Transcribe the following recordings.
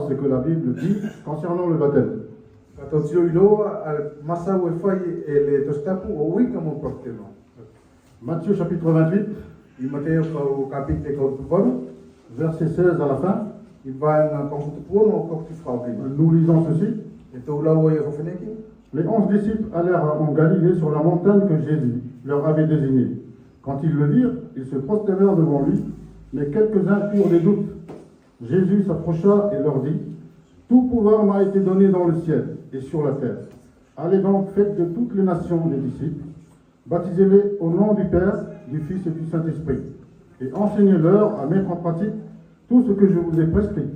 voir ce que la Bible dit concernant le baptême. Matthieu chapitre 28, verset 16 à la fin, nous lisons ceci. Les 11 disciples allèrent en Galilée sur la montagne que Jésus leur avait désignée. Quand ils le virent, ils se prosternèrent devant lui, mais quelques-uns eurent des doutes. Jésus s'approcha et leur dit, « Tout pouvoir m'a été donné dans le ciel et sur la terre. Allez donc, faites de toutes les nations des disciples, baptisez-les au nom du Père, du Fils et du Saint-Esprit, et enseignez-leur à mettre en pratique tout ce que je vous ai prescrit.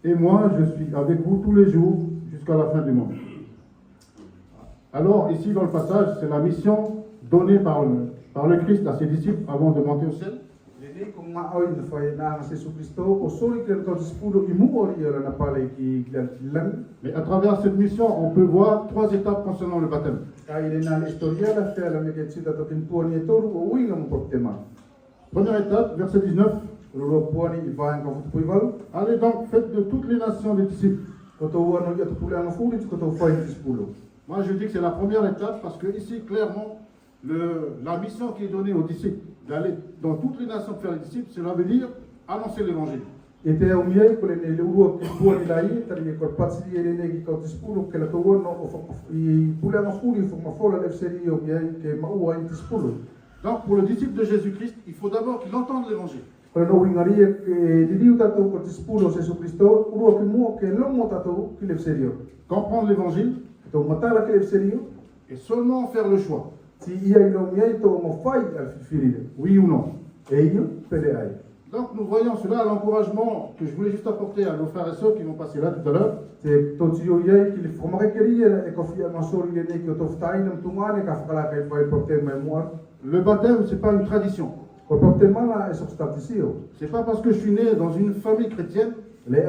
Et moi, je suis avec vous tous les jours jusqu'à la fin du monde. » Alors, ici dans le passage, c'est la mission donnée par le Christ à ses disciples avant de monter au ciel. Mais à travers cette mission, on peut voir 3 étapes concernant le baptême. Première étape, verset 19. Allez donc, faites de toutes les nations des disciples. Moi, je dis que c'est la première étape parce que ici, clairement, la mission qui est donnée aux disciples, d'aller dans toutes les nations faire les disciples, cela veut dire annoncer l'évangile. Donc, pour le disciple de Jésus-Christ, il faut d'abord qu'il entende l'évangile. Comprendre l'évangile et seulement faire le choix. Oui ou non. Donc nous voyons cela, l'encouragement que je voulais juste apporter à nos frères et sœurs qui vont passer là tout à l'heure. Le baptême, ce n'est pas une tradition. C'est pas parce que je suis né dans une famille chrétienne. C'est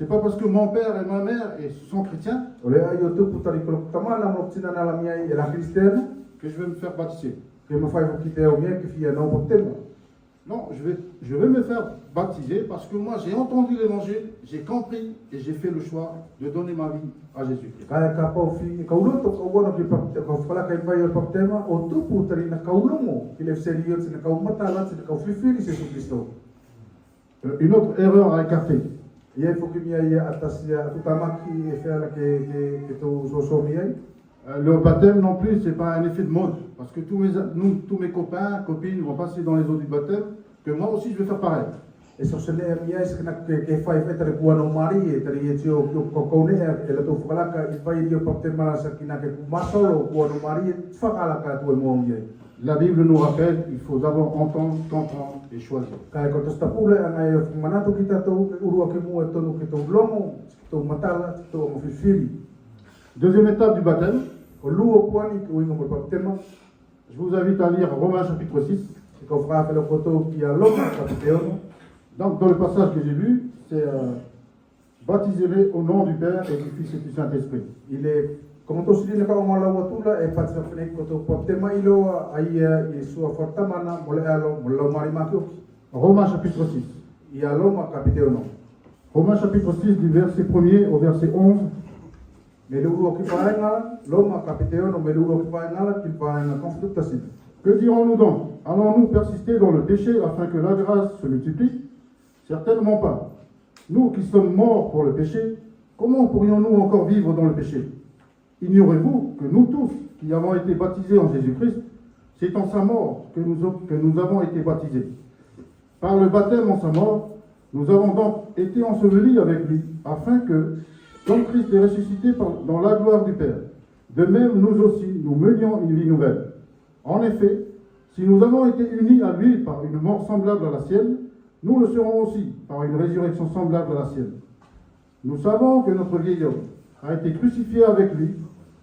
pas parce que mon père et ma mère sont chrétiens que je vais me faire baptiser. Non, je vais me faire baptiser parce que moi j'ai entendu l'évangile, j'ai compris et j'ai fait le choix de donner ma vie à Jésus. Une autre erreur à écarter. Le baptême non plus, ce n'est pas un effet de mode. Parce que tous mes copains, copines vont passer dans les eaux du baptême, que moi aussi je vais faire pareil. La Bible nous rappelle qu'il faut d'abord entendre, comprendre et choisir. Deuxième étape du baptême. Je vous invite à lire Romains chapitre 6. Donc dans le passage que j'ai lu, c'est baptisez-les au nom du Père et du Fils et du Saint-Esprit. Romains chapitre 6. Romains chapitre 6 du verset 1er au verset 11. Que dirons-nous donc? Allons-nous persister dans le péché afin que la grâce se multiplie? Certainement pas. Nous qui sommes morts pour le péché, comment pourrions-nous encore vivre dans le péché? Ignorez-vous que nous tous qui avons été baptisés en Jésus-Christ, c'est en sa mort que nous avons été baptisés. Par le baptême en sa mort, nous avons donc été ensevelis avec lui, afin que, comme Christ est ressuscité dans la gloire du Père, de même nous aussi, nous menions une vie nouvelle. En effet, si nous avons été unis à lui par une mort semblable à la sienne, nous le serons aussi par une résurrection semblable à la sienne. Nous savons que notre vieil homme a été crucifié avec lui,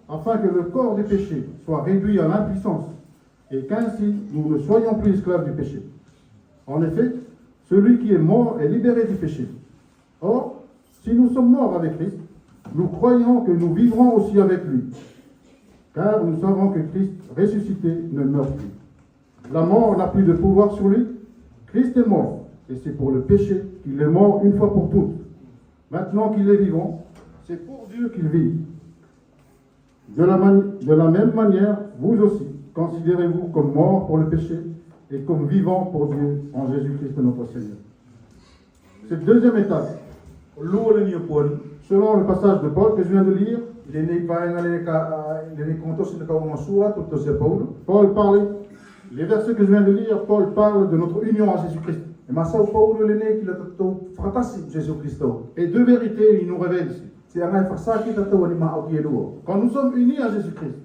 afin que le corps du péché soit réduit à l'impuissance, et qu'ainsi nous ne soyons plus esclaves du péché. En effet, celui qui est mort est libéré du péché. Or, si nous sommes morts avec Christ, nous croyons que nous vivrons aussi avec lui, car nous savons que Christ ressuscité ne meurt plus. La mort n'a plus de pouvoir sur lui. Christ est mort, et c'est pour le péché qu'il est mort une fois pour toutes. Maintenant qu'il est vivant, c'est pour Dieu qu'il vit. De la même manière, vous aussi, considérez-vous comme morts pour le péché et comme vivants pour Dieu en Jésus-Christ notre Seigneur. Cette deuxième étape, selon le passage de Paul que je viens de lire, Paul parle, les versets que je viens de lire, Paul parle de notre union à Jésus-Christ. Et deux vérités, il nous révèle ici. Quand nous sommes unis à Jésus-Christ,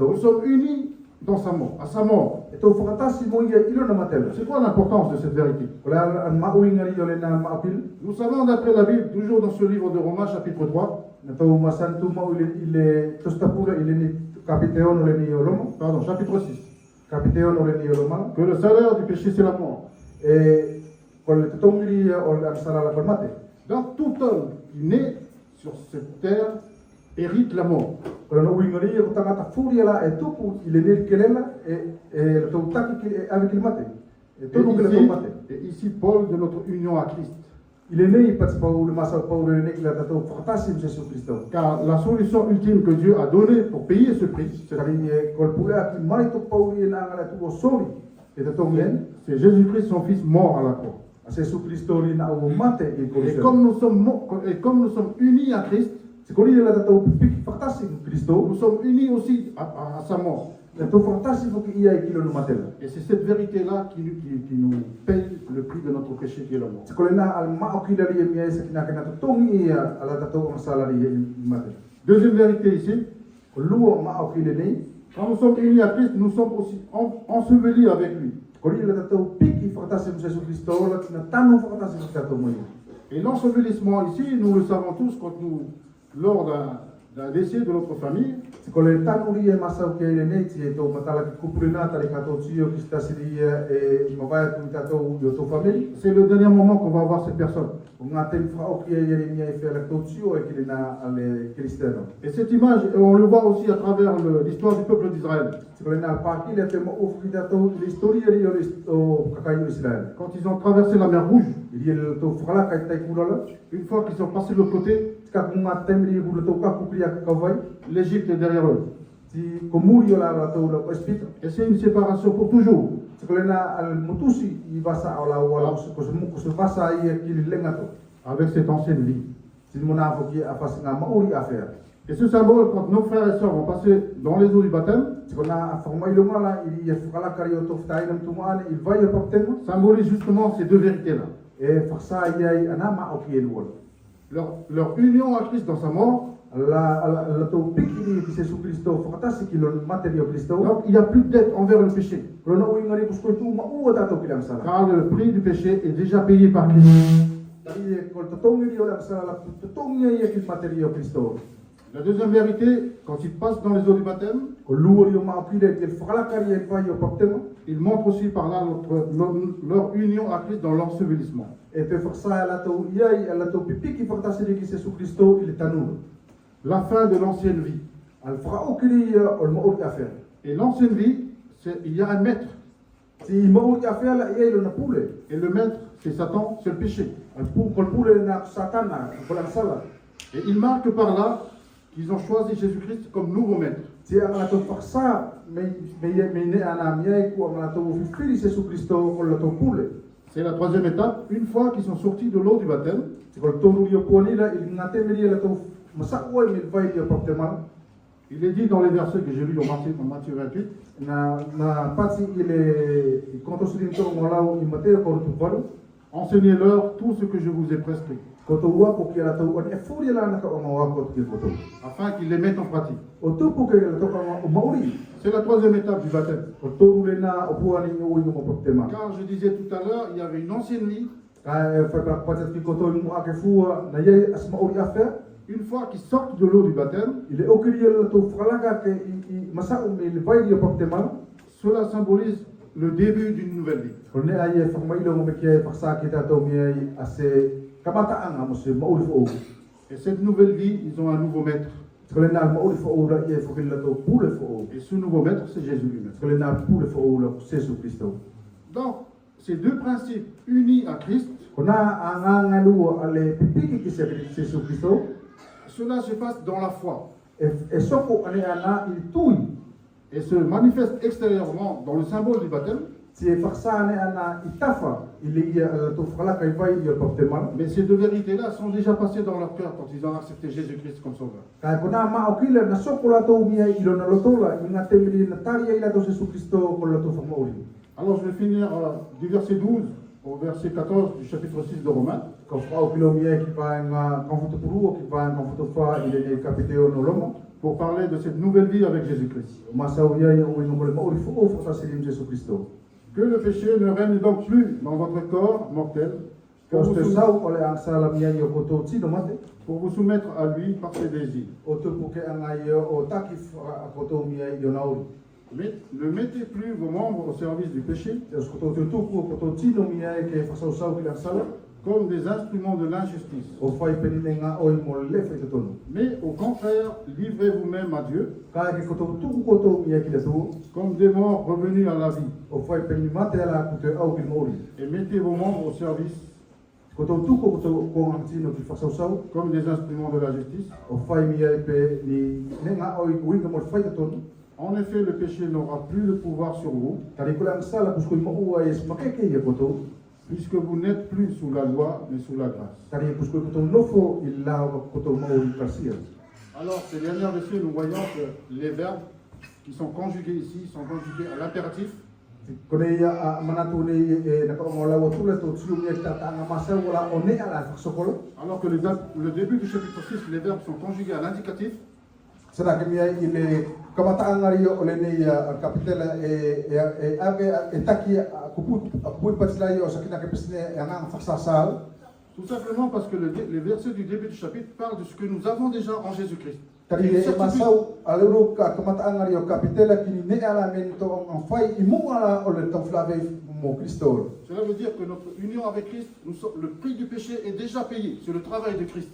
nous sommes unis dans sa mort, à sa mort. C'est quoi l'importance de cette vérité? Nous savons d'après la Bible, toujours dans ce livre de Romains chapitre 3, pardon, chapitre 6, que le salaire du péché c'est la mort. Donc tout homme qui naît sur cette terre hérite la mort. Et ici, Paul de notre union à Christ. Car la solution ultime que Dieu a donnée pour payer ce prix, c'est Jésus-Christ, son Fils, mort à la croix. Et comme nous sommes unis à Christ, nous sommes unis aussi à sa mort. Et c'est cette vérité-là qui nous paye le prix de notre péché qui est la mort. Deuxième vérité ici, quand nous sommes unis à Christ, nous sommes aussi ensevelis avec lui. Et l'ensevelissement ici, nous le savons tous, lors d'un décès de notre famille, c'est le dernier moment qu'on va voir cette personne. Et cette image, on le voit aussi à travers l'histoire du peuple d'Israël. Quand ils ont traversé la mer Rouge, une fois qu'ils sont passés de l'autre côté, l'Égypte est derrière eux. Et c'est une séparation pour toujours. Avec cette ancienne vie. Et ce symbole, quand nos frères et sœurs vont passer dans les eaux du baptême, symbolise justement ces deux vérités-là. Leur union à Christ dans sa mort. Donc il n'y a plus de dette envers le péché. Car le prix du péché est déjà payé par Christ. La deuxième vérité, quand ils passent dans les eaux du baptême, ils montrent aussi par là leur union à Christ dans l'ensevelissement. La fin de l'ancienne vie. Et l'ancienne vie, il y a un maître. Et le maître, c'est Satan, c'est le péché. Et il marque par là qu'ils ont choisi Jésus-Christ comme nouveau maître. C'est la troisième étape. Une fois qu'ils sont sortis de l'eau du baptême, il est dit dans les versets que j'ai lus en Matthieu 28, enseignez-leur tout ce que je vous ai prescrit, afin qu'ils les mettent en pratique. C'est la troisième étape du baptême. Car je disais tout à l'heure, il y avait une ancienne vie. Une fois qu'ils sortent de l'eau du baptême, cela symbolise le début d'une nouvelle vie. Et cette nouvelle vie, ils ont un nouveau maître. Et ce nouveau maître, c'est Jésus lui-même. Donc, ces deux principes unis à Christ, cela se passe dans la foi et se manifeste extérieurement dans le symbole du baptême. Mais ces deux vérités-là sont déjà passées dans leur cœur quand ils ont accepté Jésus-Christ comme sauveur. Alors je vais finir du verset 12 au verset 14 du chapitre 6 de Romains. Pour parler de cette nouvelle vie avec Jésus-Christ. Que le péché ne règne donc plus dans votre corps mortel pour vous soumettre à lui par ses désirs. Mais ne mettez plus vos membres au service du péché comme des instruments de l'injustice. Mais au contraire, livrez vous-même à Dieu comme des morts revenus à la vie. Et mettez vos membres au service comme des instruments de la justice. En effet, le péché n'aura plus de pouvoir sur vous, puisque vous n'êtes plus sous la loi, mais sous la grâce. Alors, ces derniers versets, nous voyons que les verbes qui sont conjugués ici sont conjugués à l'impératif. Alors que le début du chapitre 6, les verbes sont conjugués à l'indicatif. Tout simplement parce que les versets du début du chapitre parlent de ce que nous avons déjà en Jésus-Christ. Cela veut dire que notre union avec Christ, le prix du péché est déjà payé. C'est le travail de Christ.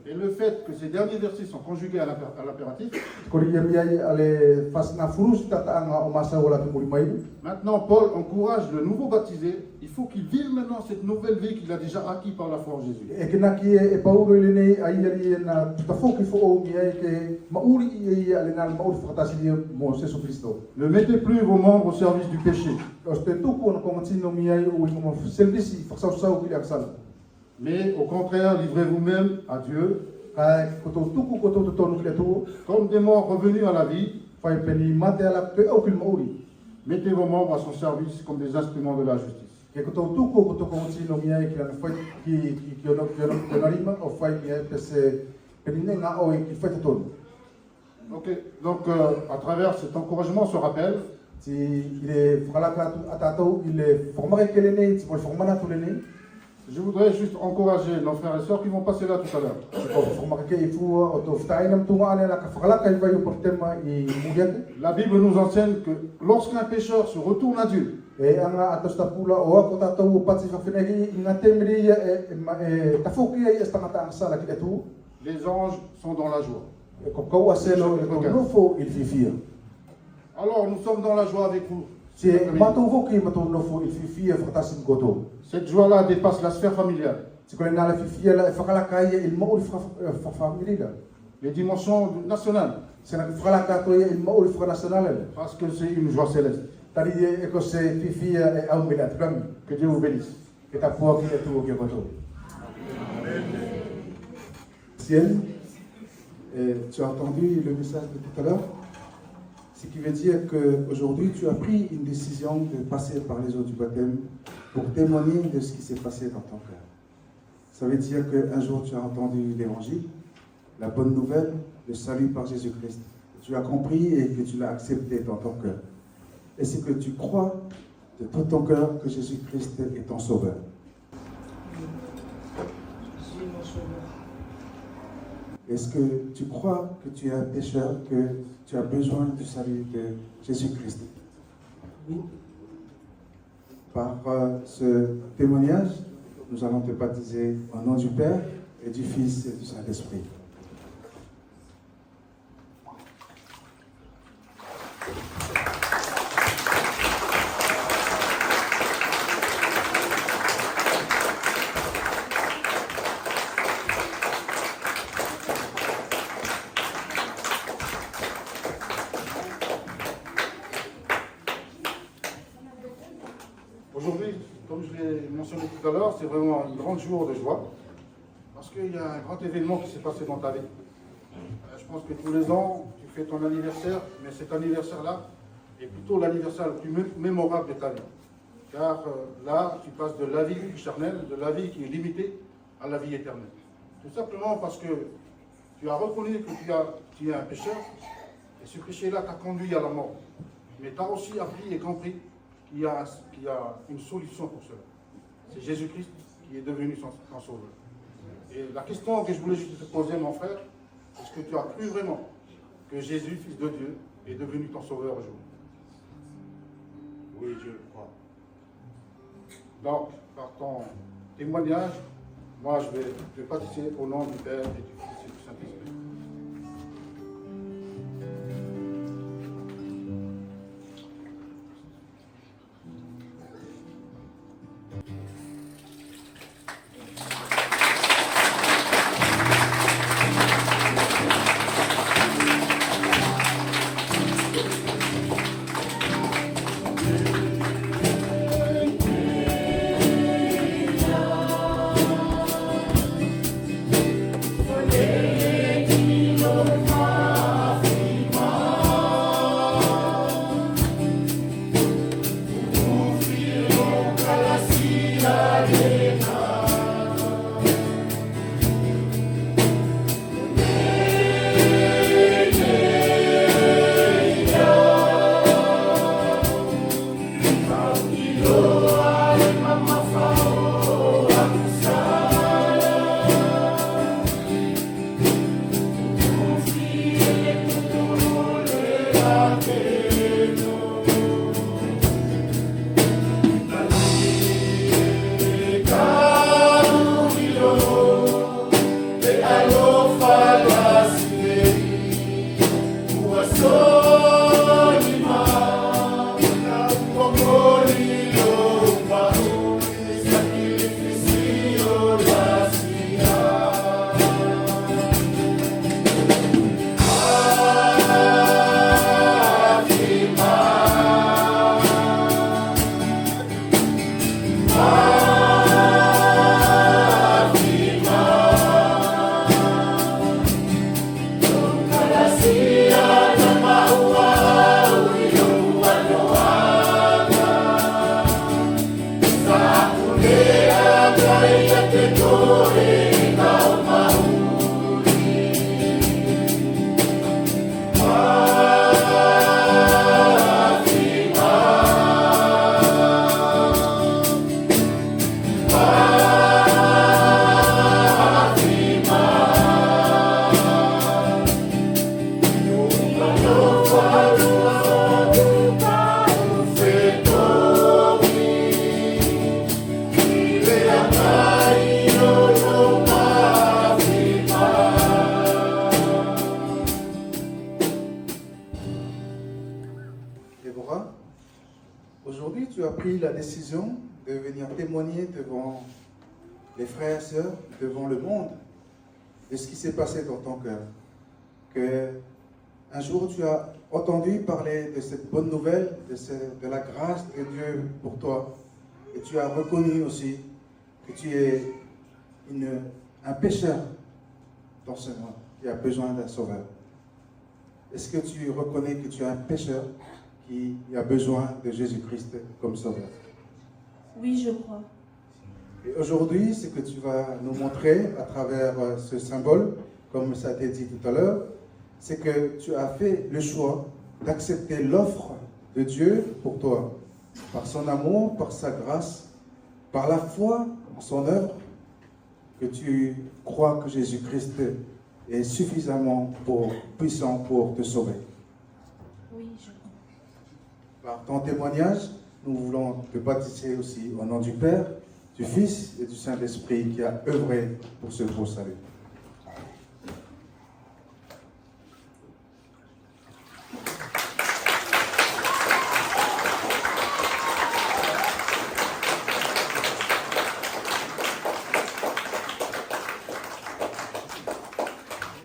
Et le fait que ces derniers versets sont conjugués à l'impératif. Maintenant, Paul encourage le nouveau baptisé. Il faut qu'il vive maintenant cette nouvelle vie qu'il a déjà acquis par la foi en Jésus. Ne mettez plus vos membres au service du péché, mais au contraire, livrez vous-même à Dieu comme des morts revenus à la vie. Mettez vos membres à son service comme des instruments de la justice. Ok, donc à travers cet encouragement, ce rappel, je voudrais juste encourager nos frères et sœurs qui vont passer là tout à l'heure. La Bible nous enseigne que lorsqu'un pécheur se retourne à Dieu, les anges sont dans la joie. Alors nous sommes dans la joie avec vous. Cette joie-là dépasse la sphère familiale. Les dimensions nationales. Parce que c'est une joie céleste. Que Dieu vous bénisse. Ciel, tu as entendu le message de tout à l'heure, ce qui veut dire qu'aujourd'hui tu as pris une décision de passer par les eaux du baptême pour témoigner de ce qui s'est passé dans ton cœur. Ça veut dire qu'un jour tu as entendu l'évangile, la bonne nouvelle, le salut par Jésus-Christ. Tu as compris et que tu l'as accepté dans ton cœur. Est-ce que tu crois de tout ton cœur que Jésus-Christ est ton sauveur? Est-ce que tu crois que tu es un pécheur, que tu as besoin du salut de Jésus-Christ? Oui. Par ce témoignage, nous allons te baptiser au nom du Père et du Fils et du Saint-Esprit. tout à l'heure, c'est vraiment un grand jour de joie, parce qu'il y a un grand événement qui s'est passé dans ta vie. Je pense que tous les ans, tu fais ton anniversaire, mais cet anniversaire-là est plutôt l'anniversaire le plus mémorable de ta vie. Car là, tu passes de la vie charnelle, de la vie qui est limitée, à la vie éternelle. Tout simplement parce que tu as reconnu que tu es un pécheur, et ce péché-là t'a conduit à la mort. Mais tu as aussi appris et compris qu'il y a une solution pour cela. C'est Jésus-Christ qui est devenu ton sauveur. Et la question que je voulais juste te poser, mon frère, est-ce que tu as cru vraiment que Jésus, Fils de Dieu, est devenu ton sauveur aujourd'hui? Oui, je le crois. Donc, par ton témoignage, moi je vais participer au nom du Père et du Fils et du Saint-Esprit. Aujourd'hui, tu as pris la décision de venir témoigner devant les frères et sœurs, devant le monde, de ce qui s'est passé dans ton cœur. Que un jour, tu as entendu parler de cette bonne nouvelle, de la grâce de Dieu pour toi. Et tu as reconnu aussi que tu es un pécheur dans ce monde qui a besoin d'un sauveur. Est-ce que tu reconnais que tu es un pécheur qui a besoin de Jésus-Christ comme sauveur? Oui, je crois. Et aujourd'hui, ce que tu vas nous montrer à travers ce symbole, comme ça a été dit tout à l'heure, c'est que tu as fait le choix d'accepter l'offre de Dieu pour toi, par son amour, par sa grâce, par la foi en son œuvre, que tu crois que Jésus-Christ est suffisamment puissant pour te sauver. Oui, je crois. Par ton témoignage, nous voulons te baptiser aussi au nom du Père, du Fils et du Saint-Esprit qui a œuvré pour ce beau salut.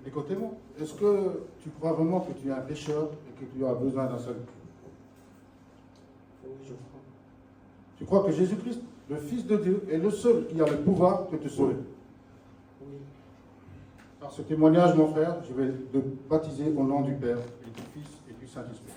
Écoutez-moi, est-ce que tu crois vraiment que tu es un pécheur et que tu as besoin d'un salut? Oui, je crois. Tu crois que Jésus-Christ le Fils de Dieu est le seul qui a le pouvoir de te sauver. Par ce témoignage, mon frère, je vais te baptiser au nom du Père, et du Fils et du Saint-Esprit.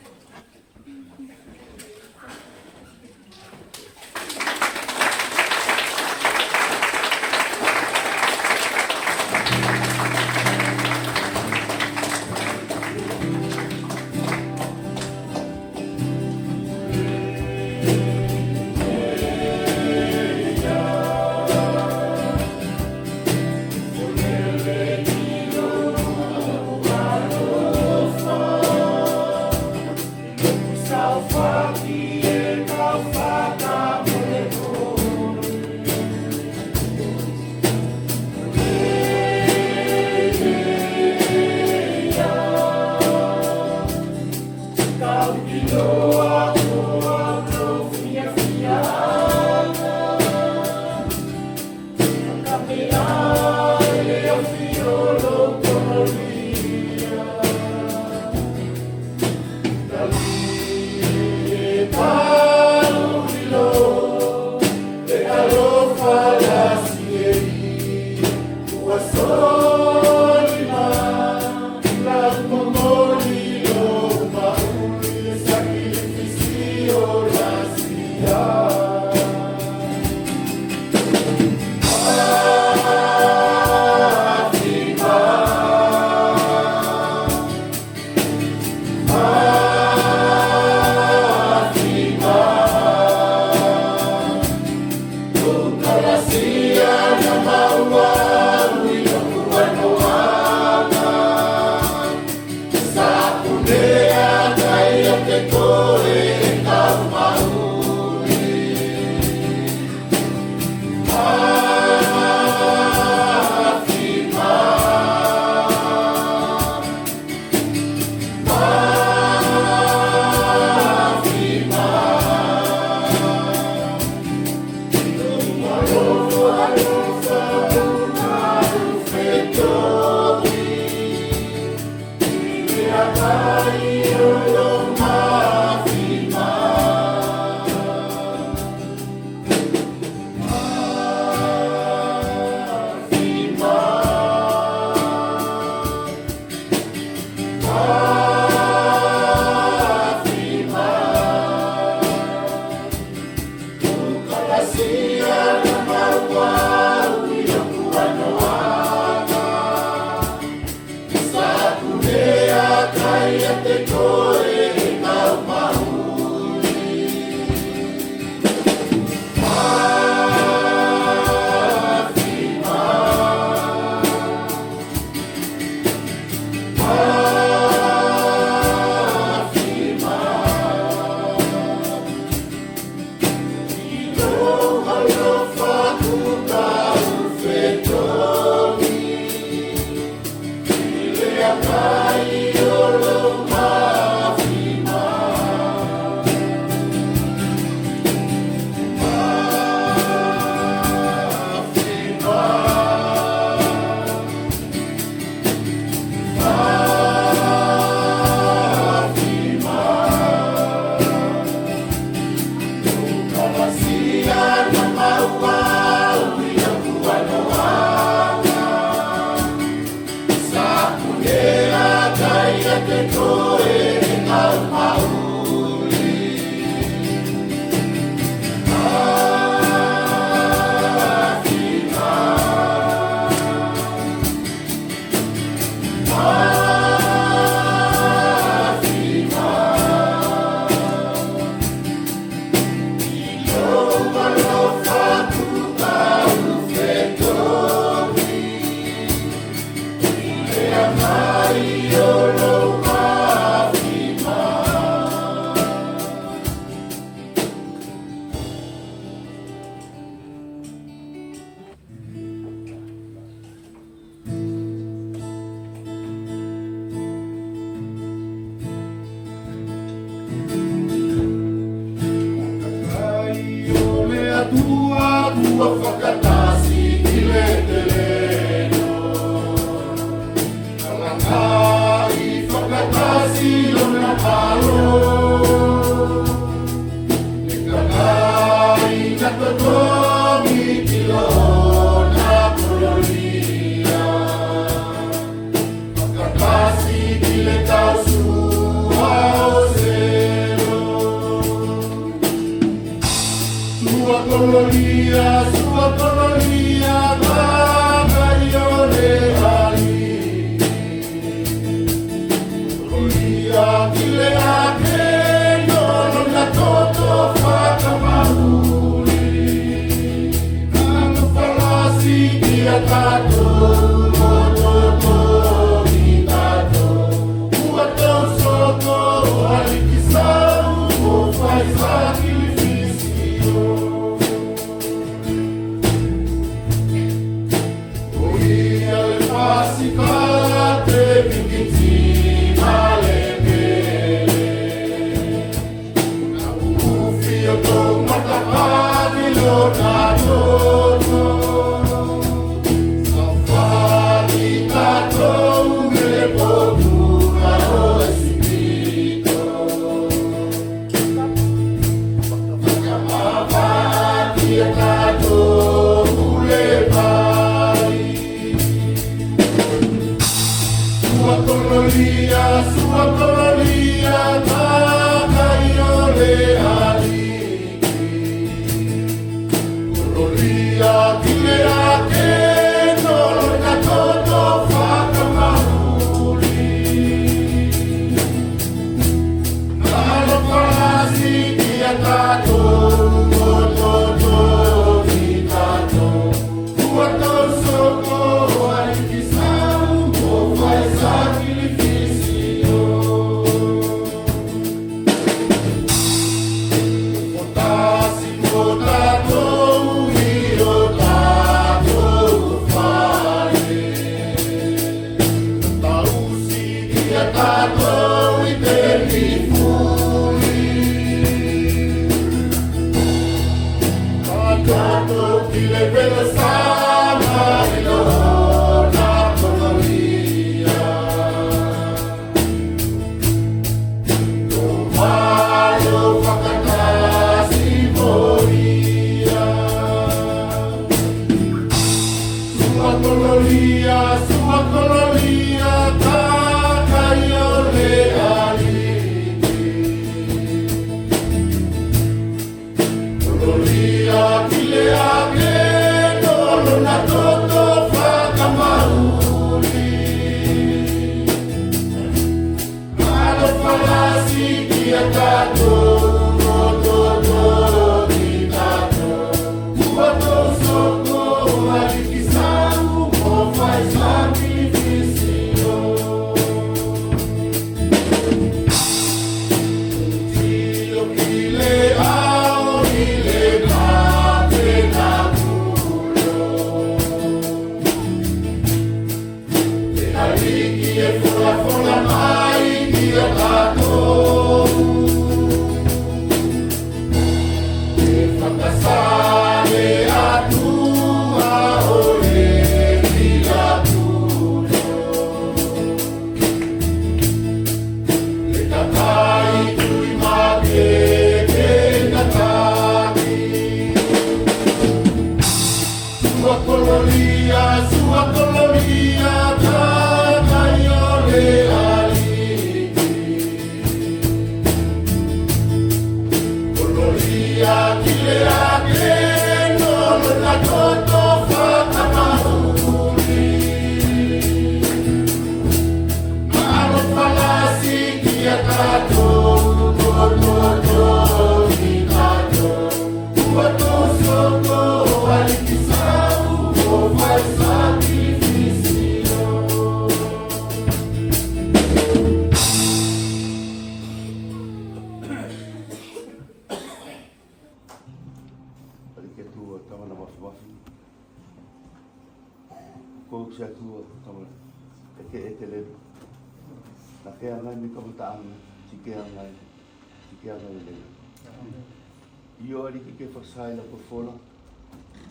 Saila por fola,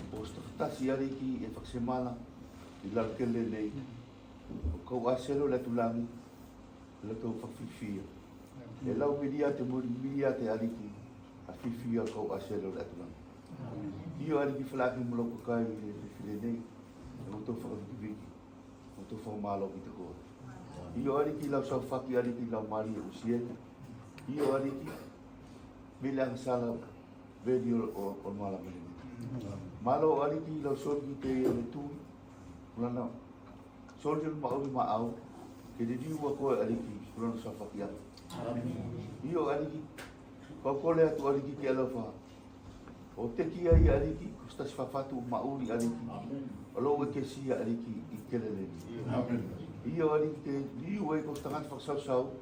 posto tasi ari ki e semana i larkele nei ko aselo la tulangi la to fafifia e lau media te media te ari ki a fifia ko aselo la tulangi io ari ki flaki mo lo kai le nei mo to fa ki mo to fa malo ki te ko io ari ki la sa faki ari ki la mari usieta io ari ki bilang sala video o malam ini. Malu hari ini lo sol kita yang itu, mana sol je mau, jadi dia buat kau hari ini, mana sahaja kian. Iyo hari ini, kau lihat hari ini kalau apa, otak kia hari ini, kustas fafatu mau hari ini, kalau kesi hari ini ikelele. Iyo hari ini, dia buat kau tangan faksau,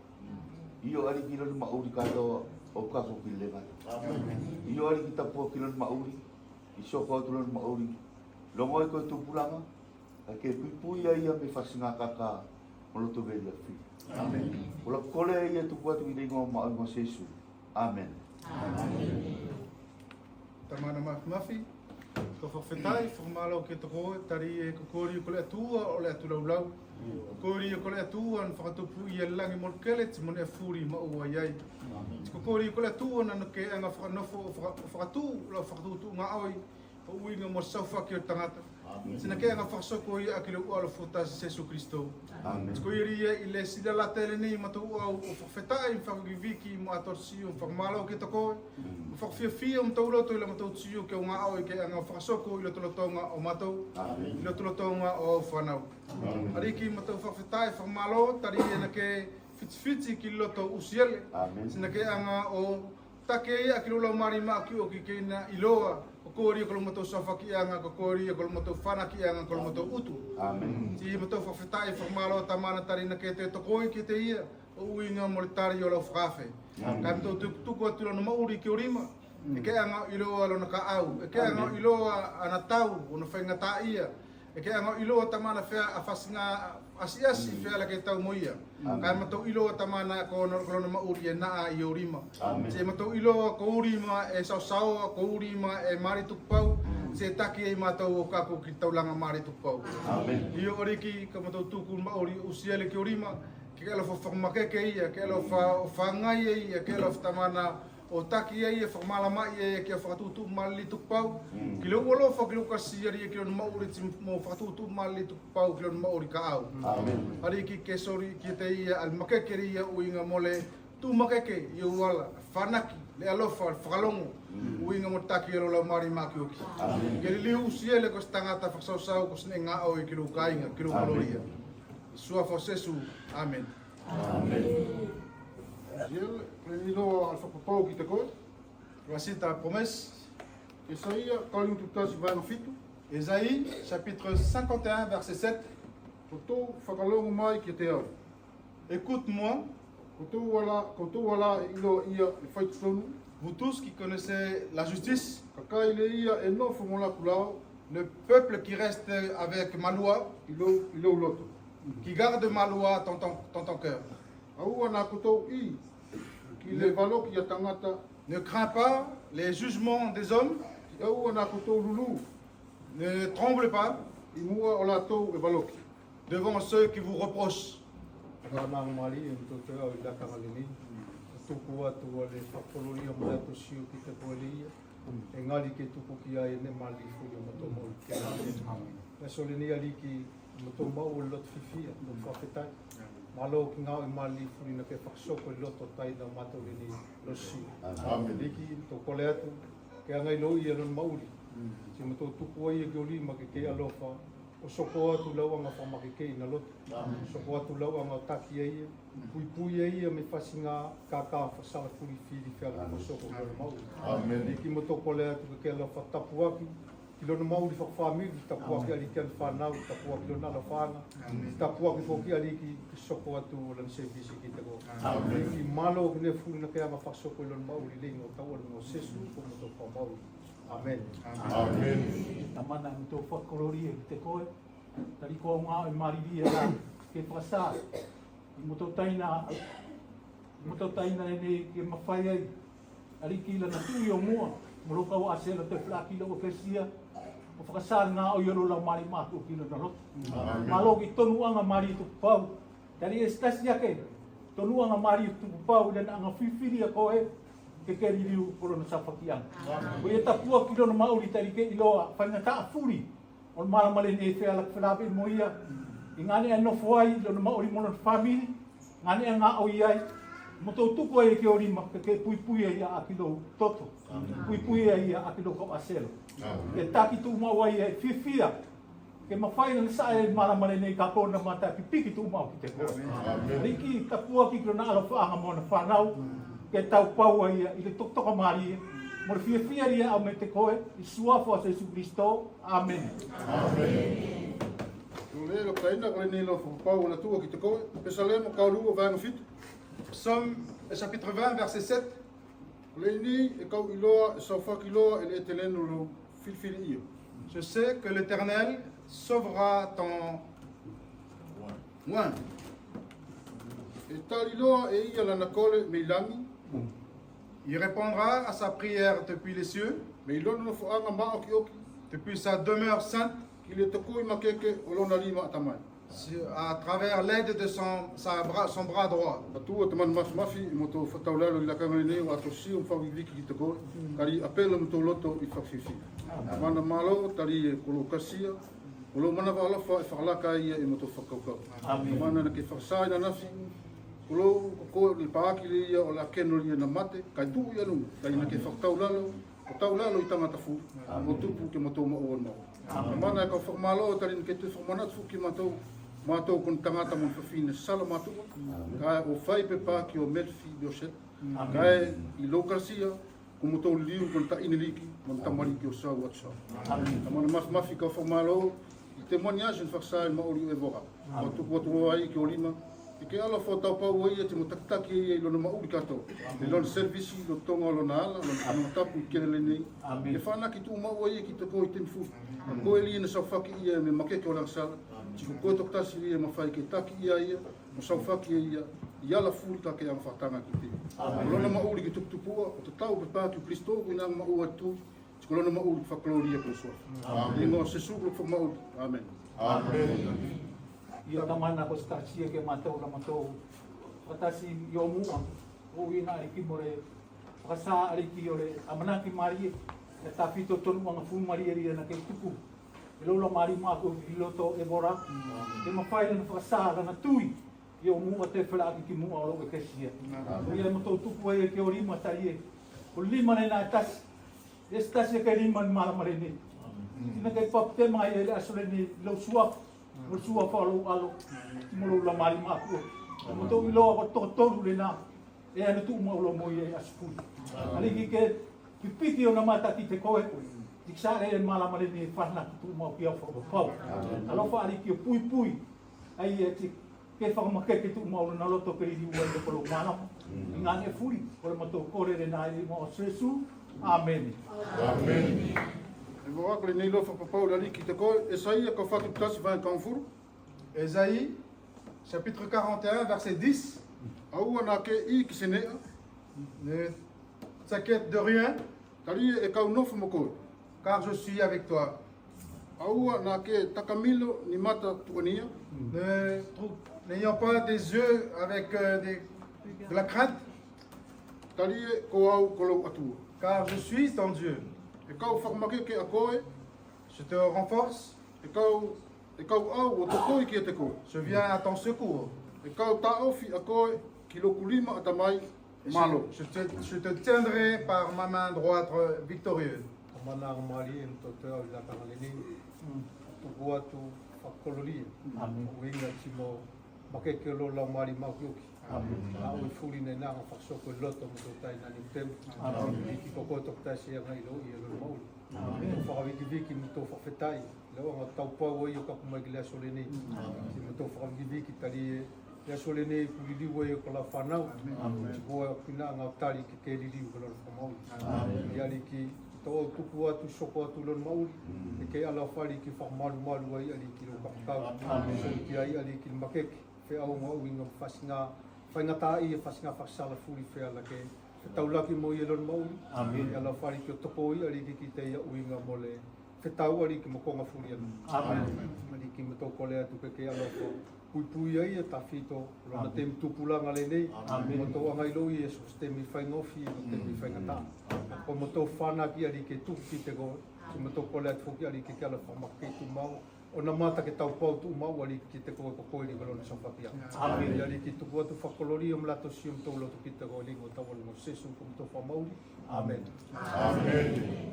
iyo hari ini lo mau dikado. O kako kilengan. Iyo ari kita po kilon mauri. Iso ko tulon mauri. Longoy ko tu pulanga. Ke pipuya ia me fasinga kaka moloto velia fi. Amen. Ola kole ia tu kuat ni ngo ma mo sesu. Amen. Amen. Tamana mafi. Ko fafetai formalo ke to tari e kokori ko le tua o le tu lau. Kokori ko le tua an fakatupu ia langi molkelet mon e furi ma o ai. Kokori ko le tua na ke anga fakanofo fakatu lo fakatu tu nga oi. O winga mo sofa ke tangata. Sina ke anga whakasoko ia aki leo ala whotas Jesu Christo. Ko iria i le sila la tele ni matou au o whawhetai whakiviki mo atorsi o whakamalo ke tako. O whakawhiawhia o mtau loto i la matou tiu ke o ngā au i ke anga whakasoko i la tolotonga o matou. I la tolotonga o whanau. Ariki matou whawhetai whakamalo tari ena ke fiti ki loto usiele. Sina ke anga o take ia ki lola marima ki o ki keina iloa. Kori ko matou safa ki anga ko kori ko matou fana ki anga ko matou utu. Amen. Ti matou whawhetai whakamalo tamana tarina ke te tokoi ki te ia o uinga moritari o lau whakafe. Ka matou tuku atu no mauri ki orima. E ke anga iloa lo na ka au. E ke anga iloa ana tau o na whaingata ia. E ke anga iloa tamana whea a whasinga asi whea la ke tau moia. Ka matou iloa tamana ko na mauri e naa i orima. Se matou iloa ko urima e sausaoa, ko urima e maritukpau. Se taki e matou o kako ki taulanga maritukpau. I o oriki ka matou tuku mauri usiele ki orima. Ke alo whakamakeke ia, ke alo whangai ia, ke alo tamana o taki ia whakamalama ia ki a whakatutu mali tukpau. Ki leo olofa ki leo kasiari ki leo mauri mo whakatutu mali tukpau ki leo mauri ka au. Ari ki ke sori ki te ia al makekeri ia uinga mole tu makeke i uala whanaki le alofa whakalongo uinga mo taki alo lau mari maki oki. Ke li liu usiele ko stangata whaksausau ko sine ngā au i ki leo kainga ki leo kaloria. Sua Jesu. Amen. Voici ta promesse. Ésaïe, chapitre 51, verset 7. Écoute-moi, vous tous qui connaissez la justice, le peuple qui reste avec ma loi, qui garde ma loi dans ton cœur. Ne crains pas les jugements des hommes. Ne tremble pas devant ceux qui vous reprochent. Malo ki ngau I mali furi na ke whakasoko I loto tai na matou ni losi. Liki to kole atu ke angai lo I alon mauri. Si matou tuku ai ke oli ma ke alofa o soko atu lau anga whamakeke na loto. Soko atu lau anga taki ai pui ai me whasinga kaka whasala furi whiri whiala ko soko kore mauri. Liki matou kole atu ke alofa tapuaki Kilo mauri whakawhamiri, tapuaki ali ki whanau, tapuaki lo nala whanga, tapuaki whoki ali ki soko atu o lan servisi ki te ko. Ki malo ki ne furi na kea ma whasoko lo mauri lingo tau o sesu ko mo to whamauri. Amen. Amen. Tamana mo to whakorori ki te koe, tari ko ngā I mariri la ke whasa, mo to taina e ne ke mawhai ai, ali ki la na tui o mua, mo roka o asela te whlaki la o kesia, o whakasari ngā o ioro lau mari mātu o kino na roto. Malo ki tonu anga mari tu pau. Tari e stasi ake, tonu anga mari tu pau, dan anga whiwhiri a koe, ke keri riu koro na sawhakianga. Ko e tapua kilo na mauri tari ke iloa, whaingata a furi, o maramale ne e wheala kwhalape mo ia. I ngane a nofo ai, ilo na mauri mono na whamiri, ngane a ngā o iai, Moto tuku ai ke orima ke pui ai a kilo toto. Pui ai a kilo ko aselo. Ke taki tu mau ai fifia. Ke mawhai na sa e maramale nei ka kona mata pipiki tu mau ki te ko. Riki tapua ki kilo na alo whaanga mo na whanau. Ke tau pau ai I le toktoka mari. Mo fifia ria au me te koe. I suafo a Jesu Christo. Amen. Amen. Lelo kaina ko nei lo pau na tua ki te koe. Pesalemo ka lua vai no fit. Psaume chapitre 20, verset 7. Je sais que l'Éternel sauvera ton oin. Il répondra à sa prière depuis les cieux, depuis sa demeure sainte, à travers l'aide de son bras droit. O lo mana wala fa whalaka ia e mato whakaukau. Amen. Mana na ke whakasai na nafi. O lo ko le paaki le ia o la keno ia na mate. Kai tu ia lunga. Kai na ke whakatau lalo. O tau lalo i tangata fu. Mo tupu ke mato maua nao. Mana e ka whakamalo tari ke te whakamanatu ki mato. Mato kon tangata mon whawhine sala mato. Kai o whai pe paaki o Melfi Bioset. Kai i lokasia. Como estou liu com ta ineliki, com ta mariki o sau atsa. Amana mafi ka formalo, te moniagem faksai mauri evora. O tu potu ai que o lima, e que ala fo tau pau ai te motaktaki e lo mauri kato. E lo service lo tonga lo nala, lo tapu que le nei. E fana ki tu mau ai ki te ko item fu. Ko eli na sa faki ia me makeke o langsala. Tiku ko to tasi ia mafai ke taki ia, mo sa faki ia. Ia la fulta ke ang fatanga ki te. Lona mauli ki tuptupua, o te tau pe pātu Kristo, ko inang maua tu, tiko lona mauli whakaloria ko soa. Ingo se suglo wha mauli. Amen. Ia tamana ko stasia ke matau la matau. Patasi yo mua, o ina i ki more, whakasa ari ki ore, amana ki marie, e tawhito tonu anga fu marie ria na ke tupu. E lola mari mako i loto e bora, e mawhaile na whakasa rana tui. Yo mua te whelaki ki mua o roke kesia. Ia matou tupu e ke o rima tai e. O lima nei nā tasi. E stasi e ke rima ni maramare nei. Tina kei papte mai e asore ni lau suafu. O suafu alo alo. Molo la mari maku. Matou i loa ko toru le nā. E anu tu maulo moi e asupuri. Aliki ke pipiki o na mata ki te koe. Tiksare e maramare nei whana ki tu mau ki au whakapau. Alofa aliki o pui pui. Ai e tik. Ke whakamakeke tu mauro na loto ke iri ua i kolo mana. Ngā ne furi, kore matou kore re nā iri mo Jesu. Amen. Amen. E mo akole nei lo whakapau la ki te koe, Esaïa ka whatu tasi vai kanfuru. Ésaïe, chapitre 41, verset 10. Aua nā ke I ki se nea, Ne t'inquiète de rien, tari e kau nofu mo koe. car je suis avec toi. Aua nā ke takamilo ni mata tuania, N'ayant pas des yeux avec de la crainte, tari e ko au kolou atua. car je suis ton Dieu. E kau whakamakeke a koe, Je te renforce, e kau au o te koe ki e te koe. je viens à ton secours. E kau ta ofi a koe ki loku lima a tamai malo. Je te tiendrai par ma main droite victorieuse. Mana mari en to te au la kangalini. Tu bua tu whakolori. Amen. Winga timo makeke lo la mari makuki. Amen. A o fuli nei nā whakasoko loto mo tai na ni tem. Amen. Ki koko tok tai sia ngai lo ia lo mau. Amen. Whakawiki viki mo tō whawhetai. Leo ngā tau pau i o ka kumai ki lea sole nei. Ki mo tō whakawiki viki tari lea sole nei puliriwa i o ka la whanau. Amen. Tikoa pina ngā tari ki ke liriu ka lor whamau. Amen. Iari ki tō tupu atu soko atu lor mauri. E kei ala whari ki whakamaru maru ai ali ki lo kakau. Amen. Ki ai ali ki makeke. Whe au ngā uinga whasinga. Whaingata i e whasinga whakasala furi whea la ke. Taulaki mo i lor mauri. Amen. Ala whari ki o toko i ali ki te ia uinga mo le. Whetau ali ki mo konga furi anu. Amen. Ali ki mo toko le atu ke ala wha. Pui pui ai e tawhito. Rona te mtupulanga le nei. Amen. Mo tō angailo i e sos te mi whaingofi e mo te mi whaingata. Ko mo tō whana ki ali ke tuku ki te go. Ki mo tō kole atu ki ali ke ala whamake tu mau. O na mata ke tau pau tu mau ali ki te koe koe ni kalona sa whapia. Amen. Ali ki tuku atu whakolori o mlato si o mtau loto ki te go lingo tawali mo sesu ko mtau whamauri. Amen. Amen.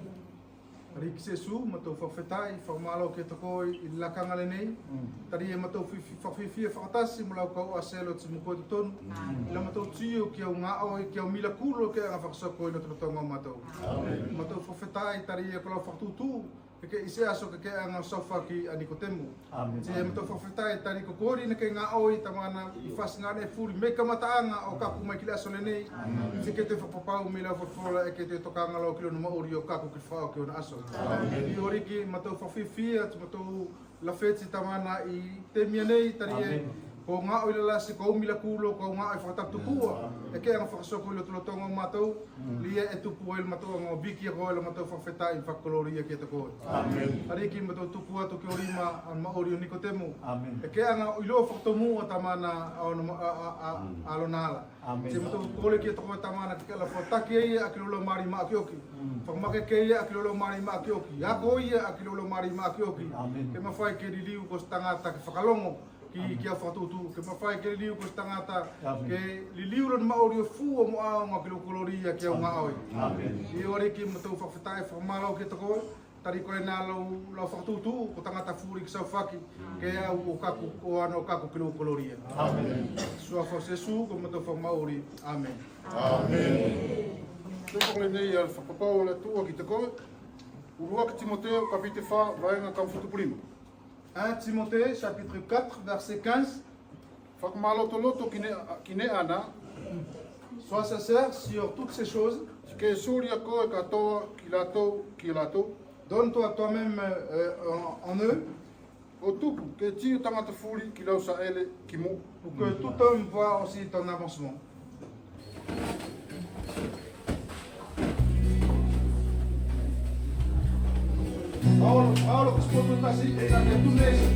Ari ki sesu, matou whawhetai, whakamalo ke tako i lakanga le nei. Tari e matou whawhiwhia whakatasi mo lau kau a selo ti mo koe te tonu. Ila matou tio ki au ngā au ki au mila kulo ke a whakasako i nato tonga matou. Matou whawhetai, tari e kolau whakatutu. Ke ise aso ke a ngā sauwha ki a Nikotemu. Te e matou whawhetai, tari ko kori na ke ngā au i tamana i whasingane e furi. Me ka mataanga o kapu mai ki le aso le nei. Te ke te whapapau me lau whawhola e ke te tokanga lau ki lo numa ori o kapu ki whao ki o na aso. I oriki matou whawhiwhia, matou lawheti tamana i te mia nei, tari e ko nga o la se ko mila kulo ko nga ai fatatu kua e ke nga fakasoko lo to ngo matou lia e tu puel matou ngo biki ko lo matou fafeta in fakoloria ke to ko amen ari ki matou tu kua to ke orima an ma ori nikotemu amen e ke nga o lo faktomu tamana alonala amen se matou ko le ke to ko tamana ke la fataki e akilo mari ma akioki fakmake ke e akilo mari ma akioki ya ko ia akilo mari ma akioki ke mafai ke liu ko stangata ke fakalongo ki kia whatutu, ke mawhai ke liu ko stangata, ke liu ron maori o fua mo ao ngā kilo koloria ki au ngā aoi. I ore ki matau whawhetai whamalau ke tako, tari koe nā lau whatutu, ko tangata furi ki sau whaki, ke au o kaku, o ano o kaku kilo koloria. Sua whausesu, ko matau whamaori. Amen. Tūkong le nei al whakapau le tua ki tako, urua ki Timoteo, kapite wha, vaenga kam whutupurima. 1 Timothée chapitre 4 verset 15. Sois sincère sur toutes ces choses. Donne-toi toi-même en eux. Pour que tout homme voit aussi ton avancement. Paulo que escutou está assim, é tu mesmo.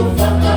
whaka